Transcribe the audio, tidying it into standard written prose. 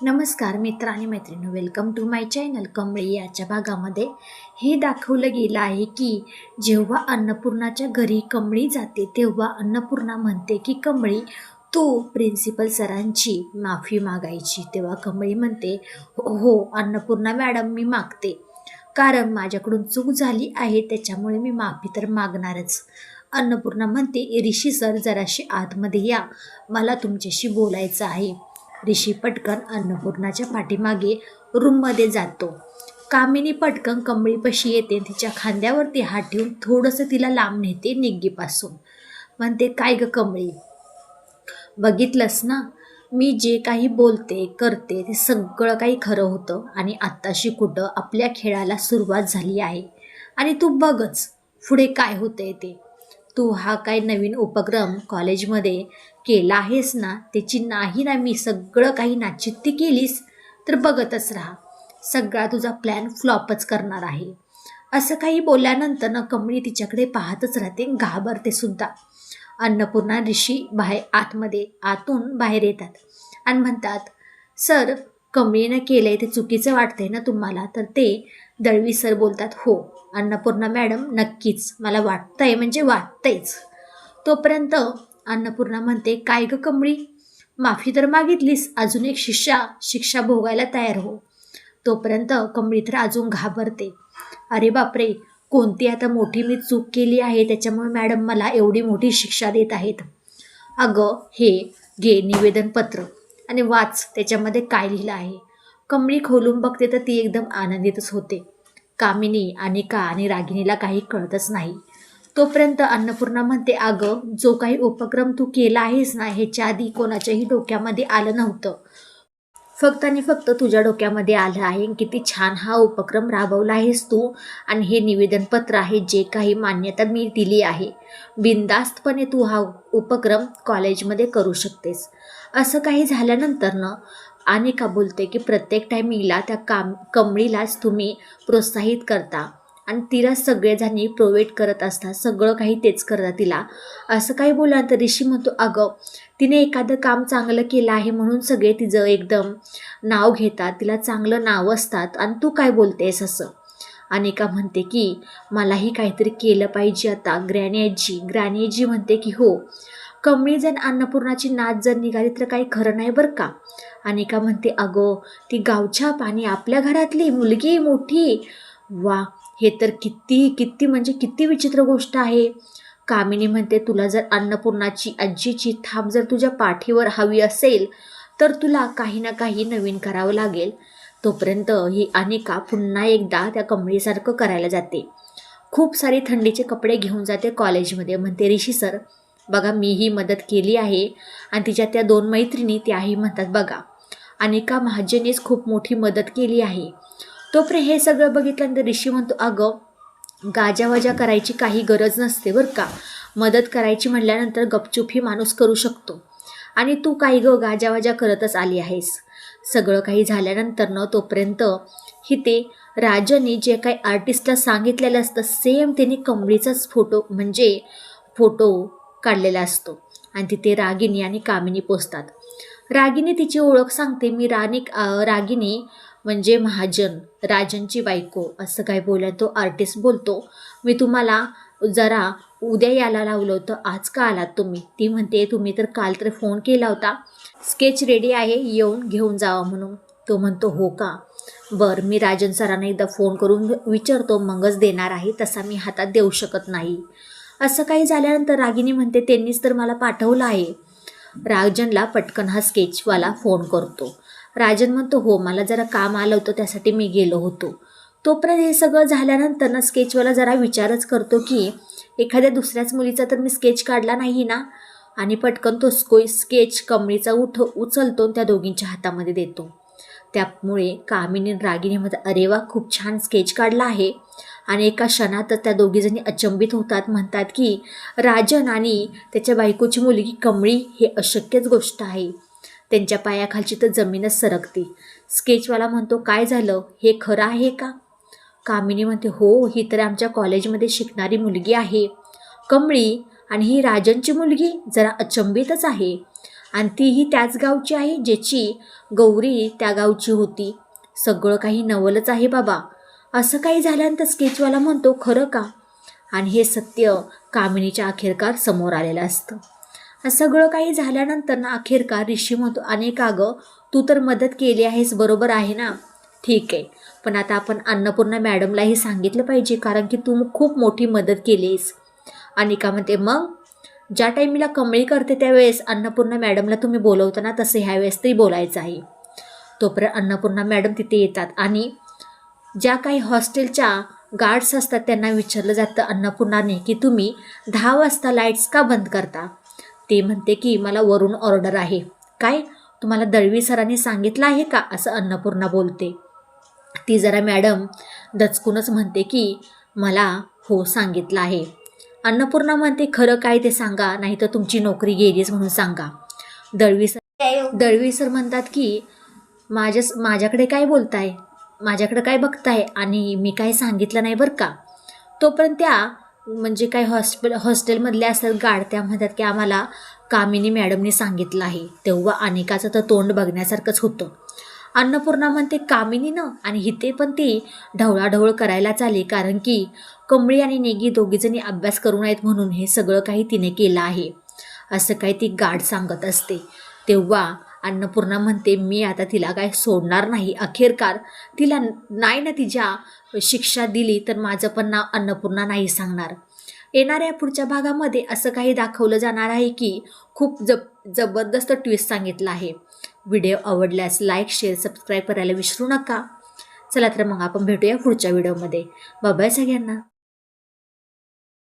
नमस्कार मित्र आणि मैत्रिणी, welcome to my channel. Kamali याच्या भागामध्ये हे दाखवलं गेलं आहे की जेव्हा अन्नपूर्णाच्या घरी कमळी जाते तेव्हा अन्नपूर्णा म्हणते की कमळी तू प्रिन्सिपल सरांची माफी मागायची. तेव्हा कमळी म्हणते हो अन्नपूर्णा मॅडम, मी मागते, कारण माझ्याकडून चूक झाली आहे त्याच्यामुळे मी माफी तर मागणारच. अन्नपूर्णा म्हणते ऋषी सर जराशी आतमध्ये या, मला तुमच्याशी बोलायचं आहे. ऋषी पटकन अन्नपूर्णाच्या पाठीमागे रूममध्ये जातो. कामिनी पटकन कमळीपाशी येते, तिच्या खांद्यावरती हात ठेवून थोडंसं तिला लांब नेते निग्गीपासून. म्हणते काय ग कमळी, बघितलंस ना, मी जे काही बोलते करते ते सगळं काही खरं होतं आणि आत्ताशी कुठं आपल्या खेळाला सुरुवात झाली आहे आणि तू बघच पुढे काय होतंय ते. तू हा काय नवीन उपक्रम कॉलेजमध्ये केला आहेस ना, त्याची नाही ना मी सगळं काही नाचित्ती केलीस तर बघतच राहा, सगळा तुझा प्लॅन फ्लॉपच करणार आहे. असं काही बोलल्यानंतर ना कमळी तिच्याकडे पाहतच राहते, घाबरते सुद्धा. अन्नपूर्णा ऋषी आतून बाहेर येतात आणि म्हणतात सर, कमळीनं केलंय ते चुकीचं वाटतंय ना तुम्हाला? तर ते दळवी सर बोलतात हो अन्नपूर्णा मॅडम, नक्कीच मला वाटतंय, म्हणजे वाटतंयच. तोपर्यंत अन्नपूर्णा म्हणते काय ग कमळी, माफी तर मागितलीस, अजून एक शिक्षा भोगायला तयार हो. तोपर्यंत कमळी तर अजून घाबरते. अरे बापरे, कोणती आता मोठी मी चूक केली आहे त्याच्यामुळे मॅडम मला एवढी मोठी शिक्षा देत आहेत? अगं हे घे निवेदनपत्र आणि वाच त्याच्यामध्ये काय लिहिलं आहे. कमळी खोलून बघते तर ती एकदम आनंदितच होते. कामिनी, अनिका आणि रागिणीला काही कळतच नाही. तोपर्यंत अन्नपूर्णा म्हणते अगं, जो काही उपक्रम तू केला आहेस ना, ह्याच्या आधी कोणाच्याही डोक्यामध्ये आलं नव्हतं. फक्त आणि फक्त तुझ्या डोक्यामध्ये आलं आहे. किती छान हा उपक्रम राबवला आहेस तू. आणि हे निवेदनपत्र आहे, जे काही मान्यता मी दिली आहे, बिनधास्तपणे तू हा उपक्रम कॉलेजमध्ये करू शकतेस. असं काही झाल्यानंतर ना अनिका बोलते की प्रत्येक टायमिंगला त्या कमळीलाच तुम्ही प्रोत्साहित करता आणि तिला सगळेजणी प्रोव्हाइड करत असतात, सगळं काही तेच करतात तिला. असं काही बोलल्यानंतर ऋषी म्हणतो अगं, तिने एखादं काम चांगलं केलं आहे म्हणून सगळे तिचं एकदम नाव घेतात, तिला चांगलं नाव असतात आणि तू काय बोलतेस असं. अनिका म्हणते की मलाही काहीतरी केलं पाहिजे आता. ग्रॅनी आजी म्हणते की हो, कमळी जर अन्नपूर्णाची नाच जर निघाली तर काही खरं नाही बरं का. अनिका म्हणते अगं, ती गावछाप आणि आपल्या घरातली मुलगी मोठी, वा, हे तर किती किती म्हणजे किती विचित्र गोष्ट आहे. कामिनी म्हणते तुला जर अन्नपूर्णाची आजीची थाप जर तुझ्या पाठीवर हवी असेल तर तुला काही ना काही नवीन करावं लागेल. तोपर्यंत ही अनिका पुन्हा एकदा त्या कमळीसारखं करायला जाते. खूप सारी थंडीचे कपडे घेऊन जाते कॉलेजमध्ये. म्हणते ऋषी सर बघा, मी ही मदत केली आहे. आणि तिच्या त्या 2 मैत्रिणी त्याही म्हणतात बघा, अनिका महाजनीच खूप मोठी मदत केली आहे. तोपर्यंत हे सगळं बघितल्यानंतर ऋषी म्हणतो अगं, गाजावाजा करायची काही गरज नसते बरं का. मदत करायची म्हटल्यानंतर गपचूप ही माणूस करू शकतो. आणि तू काही गाजावाजा करतच आली आहेस. सगळं काही झाल्यानंतर न तोपर्यंत ते राजाने जे काही आर्टिस्टला सांगितलेलं असतं सेम त्यांनी कमळीचाच फोटो काढलेला असतो. आणि तिथे रागिनी आणि कामिनी पोचतात. रागिनी तिची ओळख सांगते, मी रागिनी म्हणजे महाजन, राजनची बायको. असं काय बोलला तो आर्टिस्ट बोलतो, मी तुम्हाला जरा उद्या यायला लावलं होतं, आज का आलात तुम्ही? ती म्हणते तुम्ही तर काल तर फोन केला होता, स्केच रेडी आहे येऊन घेऊन जावा म्हणून. तो म्हणतो हो का, बरं मी राजन सरांना एकदा फोन करून विचारतो, मगच देणार आहे, तसा मी हातात देऊ शकत नाही. असं काही झाल्यानंतर रागिनी म्हणते त्यांनीच तर मला पाठवलं आहे. राजनला पटकन हा स्केचवाला फोन करतो. राजन म्हणतो हो, मला जरा काम आलं होतं त्यासाठी मी गेलो होतो. तोपर्यंत हे सगळं झाल्यानंतर ना स्केचवाला जरा विचारच करतो की एखाद्या दुसऱ्याच मुलीचा तर मी स्केच काढला नाही ना. आणि पटकन तो स्केच कमळीचा उचलतो त्या दोघींच्या हातामध्ये देतो. त्यामुळे कामिनी रागिनीमध्ये अरे वा, खूप छान स्केच काढला आहे. आणि एका क्षणातच त्या दोघीजणी अचंबित होतात. म्हणतात की राजन आणि त्याच्या बायकोची मुलगी कमळी हे अशक्यच गोष्ट आहे. त्यांच्या पायाखालची तर जमीनच सरकते. स्केचवाला म्हणतो काय झालं, हे खरं आहे का? कामिनी म्हणते हो, ही तर आमच्या कॉलेजमध्ये शिकणारी मुलगी आहे कमळी, आणि ही राजनची मुलगी. जरा अचंबितच आहे. आणि तीही त्याच गावची आहे ज्याची गौरी त्या गावची होती. सगळं काही नवलच आहे बाबा. असं काही झाल्यानंतर स्केचवाला म्हणतो खरं का? आणि हे सत्य कामिनीच्या अखेरकार समोर आलेलं असतं. सगळं काही झाल्यानंतर ना अखेरकार ऋषी म्हणतो आणि का गं तू तर मदत केली आहेस, बरोबर आहे ना? ठीक आहे, पण आता आपण अन्नपूर्णा मॅडमलाही सांगितलं पाहिजे, कारण की तू खूप मोठी मदत केलीस. अनिका म्हणते मग ज्या टाईमीला कमळी करते त्यावेळेस अन्नपूर्णा मॅडमला तुम्ही बोलवताना तसं ह्यावेळेस तरी बोलायचं आहे. तोपर्यंत अन्नपूर्णा मॅडम तिथे येतात आणि ज्या काही हॉस्टेलच्या गार्ड्स असतात त्यांना विचारलं जातं अन्नपूर्णाने की तुम्ही 10 वाजता लाईट्स का बंद करता? ते म्हणते की मला वरून ऑर्डर आहे. काय तुम्हाला दळवी सरांनी सांगितलं आहे का? असं अन्नपूर्णा बोलते. ती जरा मॅडम दचकूनच म्हणते की मला हो सांगितलं आहे. अन्नपूर्णा म्हणते खरं काय ते सांगा, नाही तर तुमची नोकरी गेलीच म्हणून सांगा. दळवी सर म्हणतात की माझ्याकडे काय बोलताय, माझ्याकडे काय बघताय, आणि मी काय सांगितलं नाही बरं का. तोपर्यंत त्या म्हणजे काय हॉस्टेलमधल्या असतात गार्ड, त्या म्हणतात की आम्हाला कामिनी मॅडमने सांगितलं आहे. तेव्हा अनिकाचं तर तोंड बघण्यासारखंच होतं. अन्नपूर्णा म्हणते कामिनीनं, आणि इथे पण ती ढवळाढवळ करायलाच आली, कारण की कमळी आणि नेगी दोघीजणी अभ्यास करू नयेत म्हणून हे सगळं काही तिने केलं आहे, असं काही ती गार्ड सांगत असते. तेव्हा अन्नपूर्णा म्हणते मी आता तिला काय सोडणार नाही. अखेरकार तिला नाही ना तिच्या शिक्षा दिली तर माझं पण नाव अन्नपूर्णा नाही सांगणार. येणाऱ्या पुढच्या भागामध्ये असं काही दाखवलं जाणार आहे की खूप जबरदस्त ट्विस्ट सांगितलं आहे. व्हिडिओ आवडल्यास लाईक, शेअर, सबस्क्राईब करायला विसरू नका. चला तर मग आपण भेटूया पुढच्या व्हिडिओमध्ये. बाय बाय सगळ्यांना.